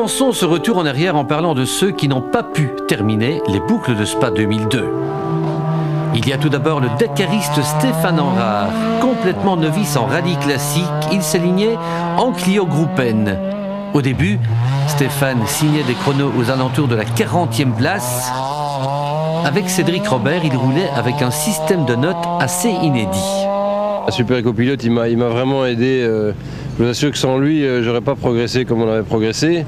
Commençons ce retour en arrière en parlant de ceux qui n'ont pas pu terminer les boucles de Spa 2002. Il y a tout d'abord le dakariste Stefan Enrard, complètement novice en rallye classique, il s'alignait en Clio Gruppen. Au début, Stefan signait des chronos aux alentours de la 40e place. Avec Cédric Robert, il roulait avec un système de notes assez inédit. Un super copilote, il m'a vraiment aidé. Je vous assure que sans lui, j'aurais pas progressé comme on avait progressé.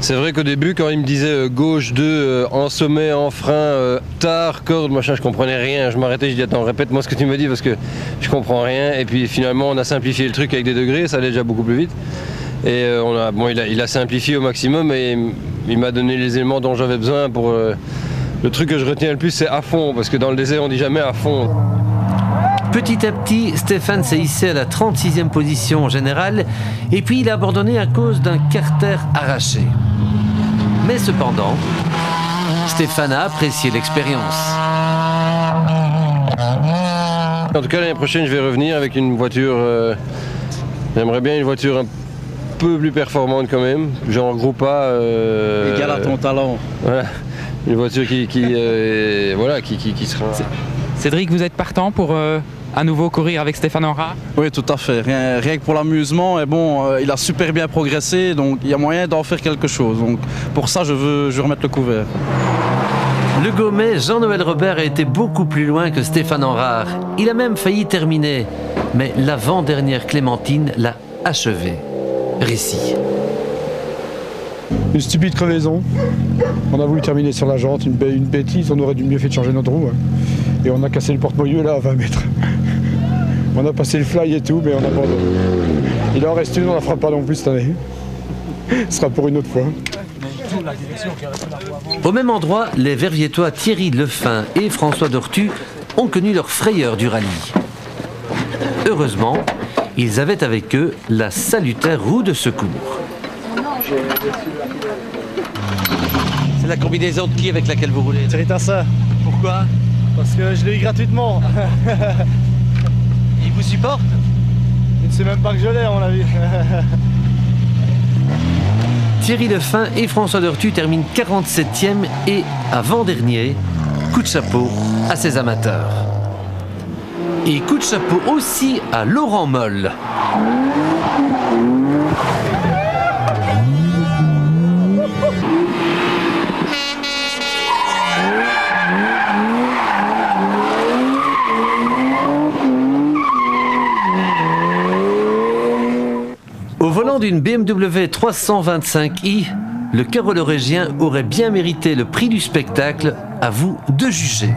C'est vrai qu'au début, quand il me disait gauche 2, en sommet, en frein, tard, corde, machin, je comprenais rien. Je m'arrêtais, je dis attends, répète-moi ce que tu me dis parce que je comprends rien. Et puis finalement, on a simplifié le truc avec des degrés, ça allait déjà beaucoup plus vite. Et il a simplifié au maximum et il m'a donné les éléments dont j'avais besoin pour... le truc que je retiens le plus, c'est à fond, parce que dans le désert, on dit jamais à fond. Petit à petit, Stefan s'est hissé à la 36e position générale et puis il a abandonné à cause d'un carter arraché. Mais cependant, Stefan a apprécié l'expérience. En tout cas, l'année prochaine, je vais revenir avec une voiture... J'aimerais bien une voiture un peu plus performante quand même. J'en regroupe pas... Égal à ton talent. Voilà. Une voiture qui sera... Cédric, vous êtes partant pour à nouveau courir avec Stefan Enrard? Oui, tout à fait. Rien que pour l'amusement. Et bon, il a super bien progressé, donc il y a moyen d'en faire quelque chose. Donc pour ça, je veux remettre le couvert. Le Gaumet Jean-Noël Robert a été beaucoup plus loin que Stefan Enrard. Il a même failli terminer, mais l'avant-dernière Clémentine l'a achevé. Récit. Une stupide crevaison. On a voulu terminer sur la jante, une bêtise, on aurait dû mieux fait de changer notre roue. Et on a cassé le porte-moyeu là à 20 mètres. On a passé le fly et tout, mais on a abandonné. Il en reste une, on la fera pas non plus cette année. Ce sera pour une autre fois. Au même endroit, les Verviétois Thierry Lefin et François Dortu ont connu leur frayeur du rallye. Heureusement, ils avaient avec eux la salutaire roue de secours. C'est la combinaison de qui avec laquelle vous roulez? Thierry Tassa. Pourquoi? Parce que je l'ai eu gratuitement. Il vous supporte? Il ne sait même pas que je l'ai à mon avis. Thierry Lefin et François Dortu terminent 47e et avant-dernier, coup de chapeau à ces amateurs. Et coup de chapeau aussi à Laurent Moll. Au volant d'une BMW 325i, le Carolorégien aurait bien mérité le prix du spectacle, à vous de juger.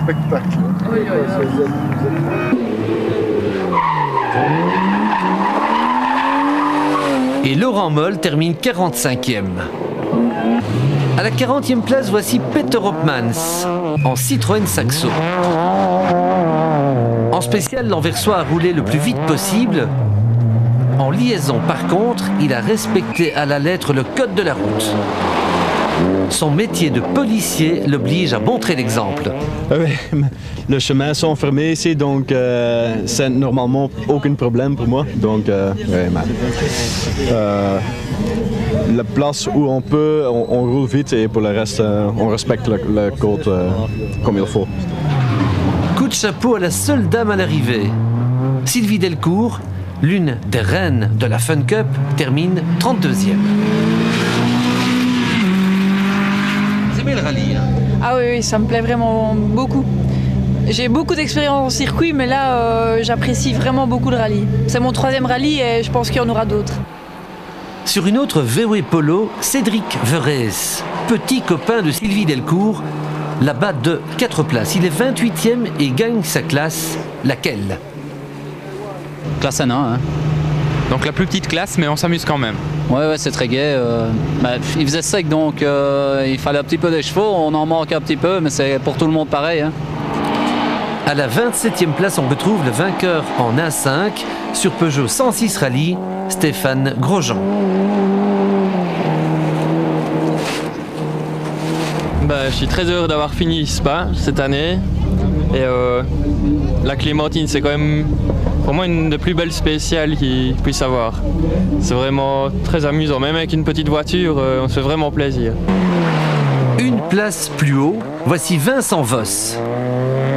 Spectacle. Et Laurent Moll termine 45e. À la 40e place, voici Peter Hopmans en Citroën Saxo. En spécial, l'Anversois a roulé le plus vite possible. En liaison, par contre, il a respecté à la lettre le code de la route. Son métier de policier l'oblige à montrer l'exemple. Oui, les chemins sont fermés ici, donc c'est normalement aucun problème pour moi. Donc, la place où on peut, on roule vite et pour le reste, on respecte le code comme il faut. Coup de chapeau à la seule dame à l'arrivée. Sylvie Delcourt, l'une des reines de la Fun Cup, termine 32e. Vous aimez le rallye, hein? Ah oui, ça me plaît vraiment beaucoup. J'ai beaucoup d'expérience en circuit, mais là, j'apprécie vraiment beaucoup le rallye. C'est mon 3e rallye et je pense qu'il y en aura d'autres. Sur une autre VW Polo, Cédric Verrees, petit copain de Sylvie Delcourt, là-bas de 4 places. Il est 28e et gagne sa classe. Laquelle? Classe N1, hein. Donc la plus petite classe, mais on s'amuse quand même. Ouais, c'est très gai. Il faisait sec, donc il fallait un petit peu des chevaux. On en manque un petit peu, mais c'est pour tout le monde pareil, hein. À la 27e place, on retrouve le vainqueur en A5 sur Peugeot 106 Rallye, Stéphane Grosjean. Je suis très heureux d'avoir fini Spa cette année. Et la Clémentine, c'est quand même pour moi une des plus belles spéciales qu'il puisse avoir. C'est vraiment très amusant, même avec une petite voiture, on se fait vraiment plaisir. Une place plus haut, voici Vincent Voss.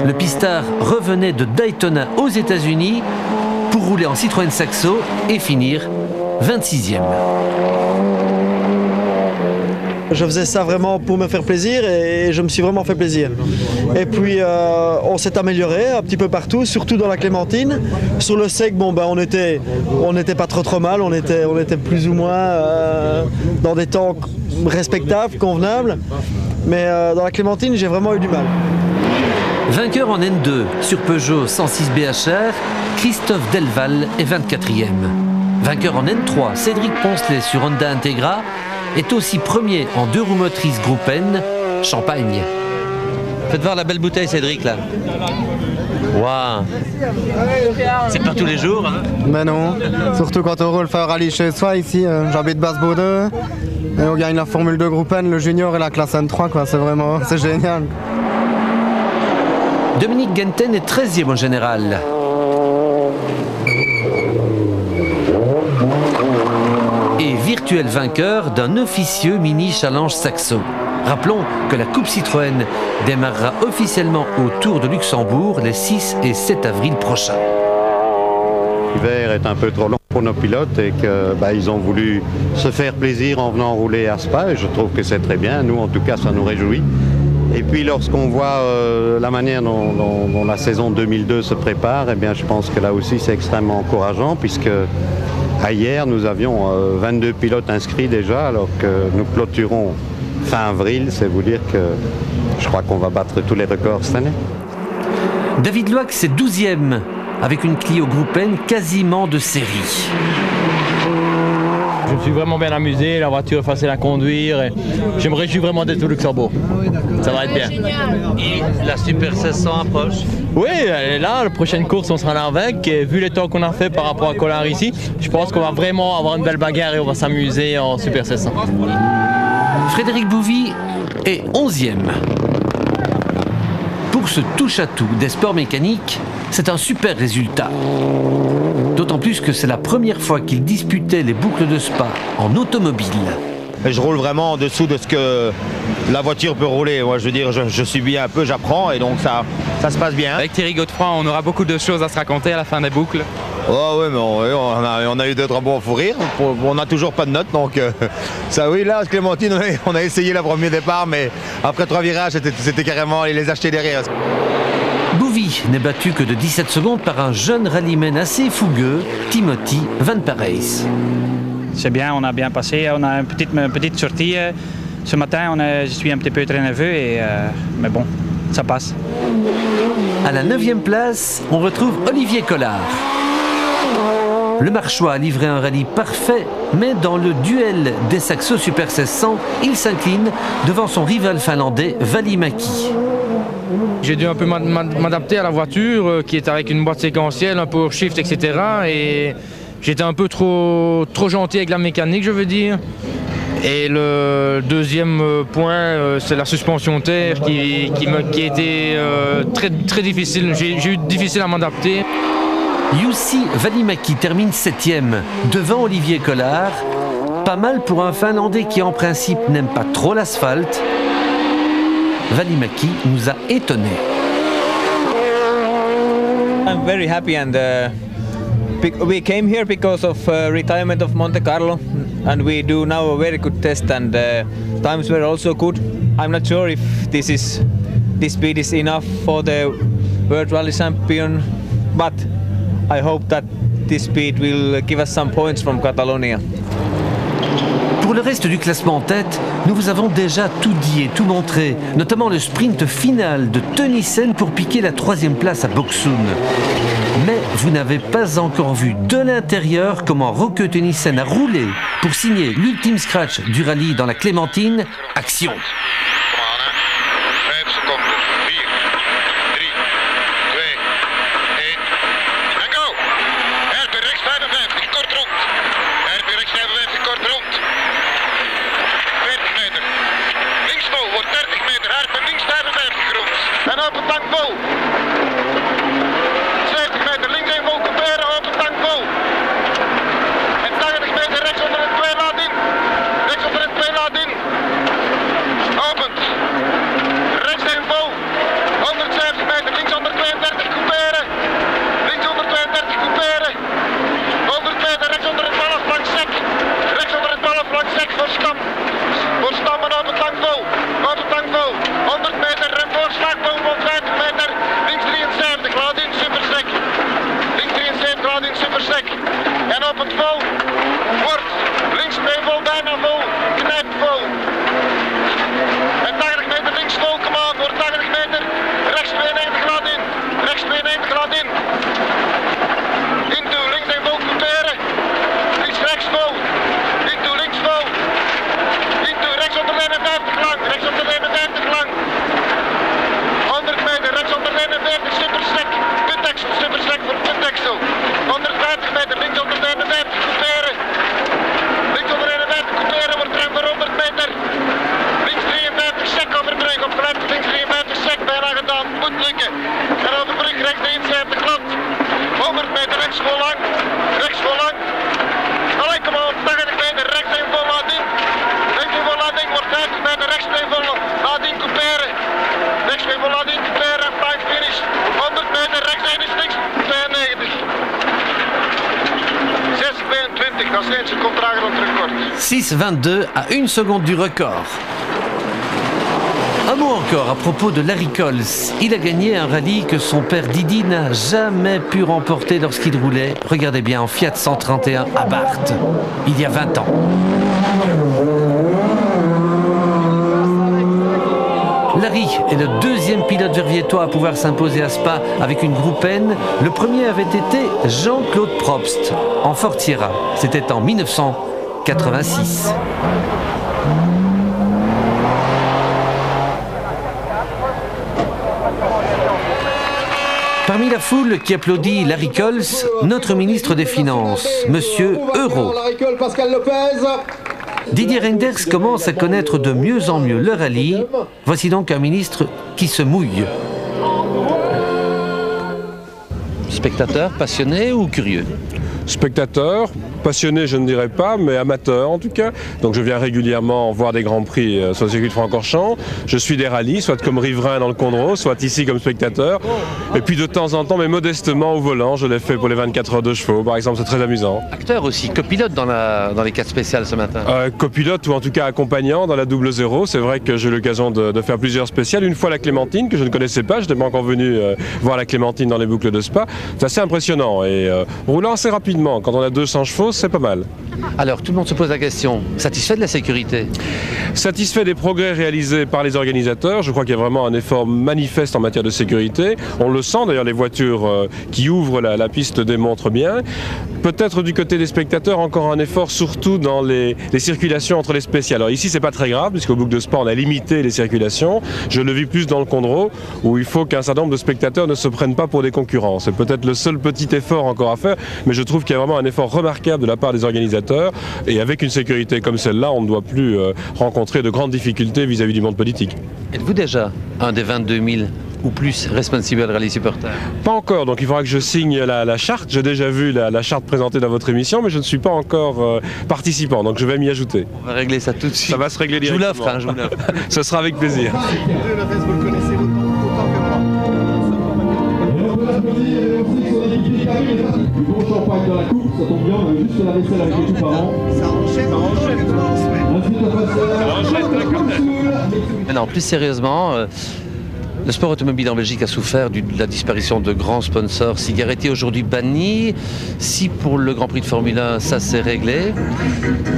Le pistard revenait de Daytona aux États-Unis pour rouler en Citroën Saxo et finir 26e. Je faisais ça vraiment pour me faire plaisir et je me suis vraiment fait plaisir. Et puis on s'est amélioré un petit peu partout, surtout dans la Clémentine. Sur le sec, bon, ben, on n'était pas trop mal, on était plus ou moins dans des temps respectables, convenables. Mais dans la Clémentine, j'ai vraiment eu du mal. Vainqueur en N2 sur Peugeot 106 BHR, Christophe Delval est 24e. Vainqueur en N3, Cédric Poncelet sur Honda Integra est aussi premier en 2 roues motrices Groupe N, Champagne. Faites voir la belle bouteille, Cédric, là. Waouh. C'est pas tous les jours, hein? Mais non, surtout quand on roule faire un rallye chez soi ici. J'habite Basse-Baudeux et on gagne la Formule 2 Groupe N, le junior et la classe N3, quoi. C'est génial. Dominique Genten est 13e au général. Et virtuel vainqueur d'un officieux mini challenge Saxo. Rappelons que la Coupe Citroën démarrera officiellement au Tour de Luxembourg les 6 et 7 avril prochains. L'hiver est un peu trop long pour nos pilotes et qu'ils ont voulu se faire plaisir en venant rouler à Spa et je trouve que c'est très bien. Nous, en tout cas, ça nous réjouit. Et puis lorsqu'on voit la manière dont la saison 2002 se prépare, eh bien, je pense que là aussi c'est extrêmement encourageant puisque hier nous avions 22 pilotes inscrits déjà alors que nous clôturons fin avril. C'est vous dire que je crois qu'on va battre tous les records cette année. David Loac c'est 12e avec une Clio Groupe N quasiment de série. Je me suis vraiment bien amusé, la voiture est facile à conduire et je me réjouis vraiment d'être au Luxembourg. Ça va être bien. Et la Super 1600 approche? Oui, elle est là, la prochaine course on sera là avec et vu les temps qu'on a fait par rapport à Collard ici, je pense qu'on va vraiment avoir une belle bagarre et on va s'amuser en Super 1600. Frédéric Bouvy est 11e. Pour ce touche-à-tout des sports mécaniques, c'est un super résultat. D'autant plus que c'est la première fois qu'il disputait les boucles de Spa en automobile. Je roule vraiment en dessous de ce que la voiture peut rouler. Moi, je veux dire, je subis un peu, j'apprends et donc ça se passe bien. Avec Thierry Godefroy, on aura beaucoup de choses à se raconter à la fin des boucles. Oh oui, mais on a eu 2-3 bons fous rires. On n'a toujours pas de notes, donc ça oui, là, Clémentine, on a essayé le premier départ, mais après 3 virages, c'était carrément les acheter derrière. Bouvy n'est battu que de 17 secondes par un jeune rallyman assez fougueux, Timothy Van Parijs. C'est bien, on a bien passé, on a une petite sortie. Ce matin, je suis un petit peu très nerveux, mais bon, ça passe. À la 9e place, on retrouve Olivier Collard. Le Marchois a livré un rallye parfait, mais dans le duel des Saxo Super 1600, il s'incline devant son rival finlandais Välimäki. J'ai dû un peu m'adapter à la voiture qui est avec une boîte séquentielle, un power shift, etc. Et j'étais un peu trop gentil avec la mécanique, je veux dire. Et le deuxième point, c'est la suspension terre qui a été très difficile. J'ai eu difficile à m'adapter. Jussi Välimäki termine 7e, devant Olivier Collard. Pas mal pour un Finlandais qui en principe n'aime pas trop l'asphalte. Välimäki nous a étonnés. I'm very happy and we came here because of retirement of Monte Carlo and we do now a very good test and times were also good. I'm not sure if this speed is enough for the World Rally Champion, but I hope that this speed will give us some points from Catalonia. Pour le reste du classement en tête, nous vous avons déjà tout dit et tout montré, notamment le sprint final de Tönnissen pour piquer la 3e place à Boxund. Mais vous n'avez pas encore vu de l'intérieur comment Roque Tönnissen a roulé pour signer l'ultime scratch du rallye dans la Clémentine. Action! En op het tank vol. 70 meter links in Volkenberg. 6,22 à 1 seconde du record. Un mot encore à propos de Larry Coles. Il a gagné un rallye que son père Didi n'a jamais pu remporter lorsqu'il roulait, regardez bien, en Fiat 131 à Barthes, il y a 20 ans. Larry est le deuxième pilote verviétois à pouvoir s'imposer à Spa avec une Groupe N. Le premier avait été Jean-Claude Probst en Ford Sierra. C'était en 1986. Parmi la foule qui applaudit Larry Coles, notre ministre des Finances, Monsieur Euro. Didier Reynders commence à connaître de mieux en mieux le rallye. Voici donc un ministre qui se mouille. Spectateur, passionné ou curieux? Spectateur, passionné je ne dirais pas, mais amateur en tout cas. Donc je viens régulièrement voir des grands prix sur le circuit de Francorchamps. Je suis des rallyes, soit comme riverain dans le Condro, soit ici comme spectateur. Et puis de temps en temps, mais modestement au volant, je l'ai fait pour les 24 heures de chevaux par exemple, c'est très amusant. Acteur aussi, copilote dans les 4 spéciales ce matin. Copilote ou en tout cas accompagnant dans la 00. C'est vrai que j'ai eu l'occasion de faire plusieurs spéciales. Une fois la Clémentine que je ne connaissais pas, je n'étais pas encore venu voir la Clémentine dans les boucles de Spa. C'est assez impressionnant et roulant assez rapidement. Quand on a 200 chevaux, c'est pas mal. Alors, tout le monde se pose la question, satisfait de la sécurité? Satisfait des progrès réalisés par les organisateurs. Je crois qu'il y a vraiment un effort manifeste en matière de sécurité. On le sent, d'ailleurs, les voitures qui ouvrent la piste démontrent bien. Peut-être du côté des spectateurs, encore un effort, surtout dans les circulations entre les spéciales. Alors ici, c'est pas très grave, puisqu'au boucle de Spa, on a limité les circulations. Je le vis plus dans le Condro, où il faut qu'un certain nombre de spectateurs ne se prennent pas pour des concurrents. C'est peut-être le seul petit effort encore à faire, mais je trouve qu'il y a vraiment un effort remarquable de la part des organisateurs. Et avec une sécurité comme celle-là, on ne doit plus rencontrer de grandes difficultés vis-à-vis du monde politique. Êtes-vous déjà un des 22 000 ou plus Responsible Rally Supporters? Pas encore, donc il faudra que je signe la charte. J'ai déjà vu la charte présentée dans votre émission, mais je ne suis pas encore participant, donc je vais m'y ajouter. On va régler ça tout de suite. Ça va se régler directement. Je vous l'offre, je vous l'offre. Ce sera avec plaisir. Vous le connaissez autant que moi. Du bon champagne dans la coupe, ça tombe bien, on avait juste la vaisselle avec les coupes-parents. Ça enchaîne. Maintenant, plus sérieusement, le sport automobile en Belgique a souffert de la disparition de grands sponsors. Cigaretti aujourd'hui banni. Si pour le Grand Prix de Formule 1, ça c'est réglé.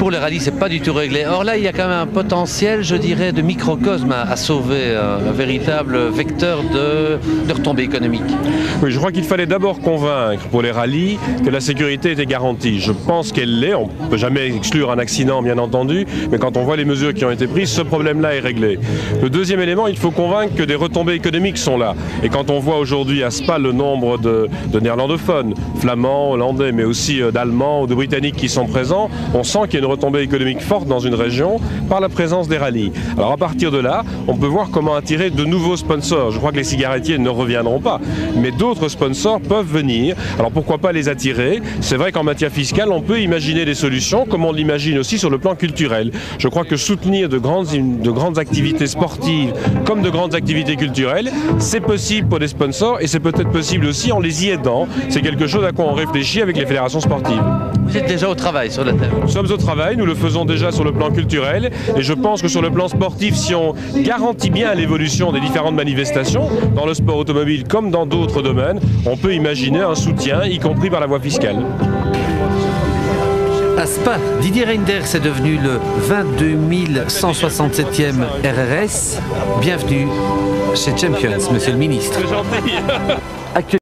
Pour le rallye, c'est pas du tout réglé. Or là, il y a quand même un potentiel, je dirais, de microcosme à sauver, un véritable vecteur de retombées économiques. Oui, je crois qu'il fallait d'abord convaincre pour les rallyes que la sécurité était garantie. Je pense qu'elle l'est. On ne peut jamais exclure un accident, bien entendu, mais quand on voit les mesures qui ont été prises, ce problème-là est réglé. Le deuxième élément, il faut convaincre que des retombées économiques sont là. Et quand on voit aujourd'hui à Spa le nombre de néerlandophones, flamands, hollandais, mais aussi d'allemands ou de britanniques qui sont présents, on sent qu'il y a une retombée économique forte dans une région par la présence des rallyes. Alors à partir de là, on peut voir comment attirer de nouveaux sponsors. Je crois que les cigarettiers ne reviendront pas, mais d'autres sponsors peuvent venir. Alors pourquoi pas les attirer? C'est vrai qu'en matière fiscale, on peut imaginer des solutions, comme on l'imagine aussi sur le plan culturel. Je crois que soutenir de grandes activités sportives comme de grandes activités culturelles, c'est possible pour des sponsors et c'est peut-être possible aussi en les y aidant. C'est quelque chose à quoi on réfléchit avec les fédérations sportives. Vous êtes déjà au travail sur le thème? Nous sommes au travail, nous le faisons déjà sur le plan culturel et je pense que sur le plan sportif, si on garantit bien l'évolution des différentes manifestations, dans le sport automobile comme dans d'autres domaines, on peut imaginer un soutien, y compris par la voie fiscale. À Spa, Didier Reynders est devenu le 22 167e RRS. Bienvenue chez Champions, monsieur le ministre. C'est gentil.